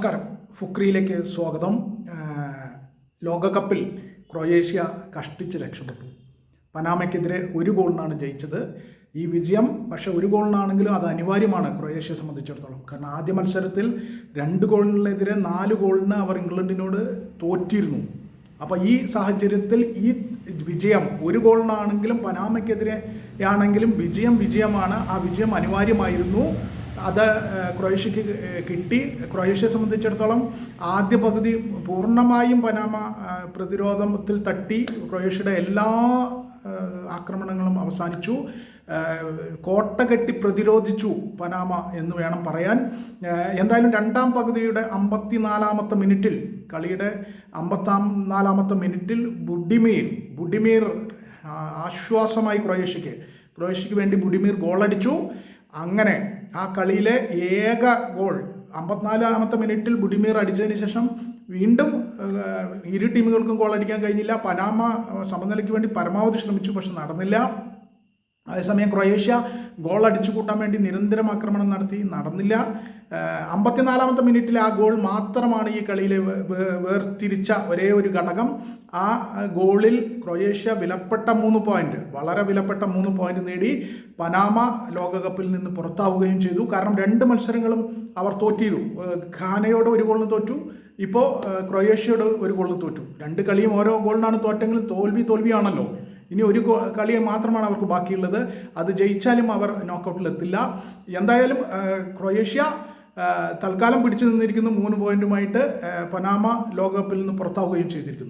നമസ്കാരം. ഫുക്രിയിലേക്ക് സ്വാഗതം. ലോകകപ്പിൽ ക്രൊയേഷ്യ കഷ്ടിച്ച് രക്ഷപ്പെട്ടു. പനാമയ്ക്കെതിരെ 1 ഗോളിനാണ് ജയിച്ചത്. ഈ വിജയം പക്ഷേ 1 ഗോളിനാണെങ്കിലും അത് അനിവാര്യമാണ് ക്രൊയേഷ്യയെ സംബന്ധിച്ചിടത്തോളം. കാരണം ആദ്യ മത്സരത്തിൽ 2 ഗോളിനെതിരെ 4 ഗോളിന് അവർ ഇംഗ്ലണ്ടിനോട് തോറ്റിരുന്നു. അപ്പോൾ ഈ സാഹചര്യത്തിൽ ഈ വിജയം 1 ഗോളിനാണെങ്കിലും പനാമയ്ക്കെതിരെ ആണെങ്കിലും വിജയമാണ്. ആ വിജയം അനിവാര്യമായിരുന്നു. അത് ക്രൊയേഷ്യക്ക് കിട്ടി. ക്രൊയേഷ്യയെ സംബന്ധിച്ചിടത്തോളം ആദ്യ പകുതി പൂർണ്ണമായും പനാമ പ്രതിരോധത്തിൽ തട്ടി ക്രൊയേഷ്യയുടെ എല്ലാ ആക്രമണങ്ങളും അവസാനിച്ചു. കോട്ട കെട്ടി പ്രതിരോധിച്ചു പനാമ എന്ന് വേണം പറയാൻ. എന്തായാലും രണ്ടാം പകുതിയുടെ 54-ാമത്തെ മിനിറ്റിൽ, കളിയുടെ 54-ാമത്തെ മിനിറ്റിൽ ബുഡിമീർ ആശ്വാസമായി ക്രൊയേഷ്യക്ക് വേണ്ടി ബുഡിമീർ ഗോളടിച്ചു. അങ്ങനെ ആ കളിയിലെ ഏക ഗോൾ 54-ാമത്തെ മിനിറ്റിൽ ബുഡിമീർ അടിച്ചതിന് ശേഷം വീണ്ടും ഇരു ടീമുകൾക്കും ഗോൾ അടിക്കാൻ കഴിഞ്ഞില്ല. പനാമ സമനിലയ്ക്ക് വേണ്ടി പരമാവധി ശ്രമിച്ചു, പക്ഷെ നടന്നില്ല. അതേസമയം ക്രൊയേഷ്യ ഗോൾ അടിച്ചു കൂട്ടാൻ വേണ്ടി നിരന്തരം ആക്രമണം നടന്നില്ല. 54-ാമത്തെ മിനിറ്റിലെ ആ ഗോൾ മാത്രമാണ് ഈ കളിയിലെ വേർതിരിച്ച ഒരേ ഒരു ഘടകം. ആ ഗോളിൽ ക്രൊയേഷ്യ വളരെ വിലപ്പെട്ട 3 പോയിന്റ് നേടി പനാമ ലോകകപ്പിൽ നിന്ന് പുറത്താവുകയും ചെയ്തു. കാരണം 2 മത്സരങ്ങളും അവർ തോറ്റിരുന്നു. ഘാനയോട് 1 ഗോളിന് തോറ്റു, ഇപ്പോൾ ക്രൊയേഷ്യയോട് 1 ഗോളിന് തോറ്റു. 2 കളിയും ഓരോ ഗോളിനാണ് തോറ്റെങ്കിലും തോൽവിയാണല്ലോ. ഇനി 1 കളി മാത്രമാണ് അവർക്ക് ബാക്കിയുള്ളത്. അത് ജയിച്ചാലും അവർ നോക്കൗട്ടിലെത്തില്ല. എന്തായാലും ക്രൊയേഷ്യ തൽക്കാലം പിടിച്ചു നിന്നിരിക്കുന്നു 3 പോയിന്റുമായിട്ട്. പനാമ ലോകകപ്പിൽ നിന്ന് പുറത്താവുകയും ചെയ്തിരിക്കുന്നു.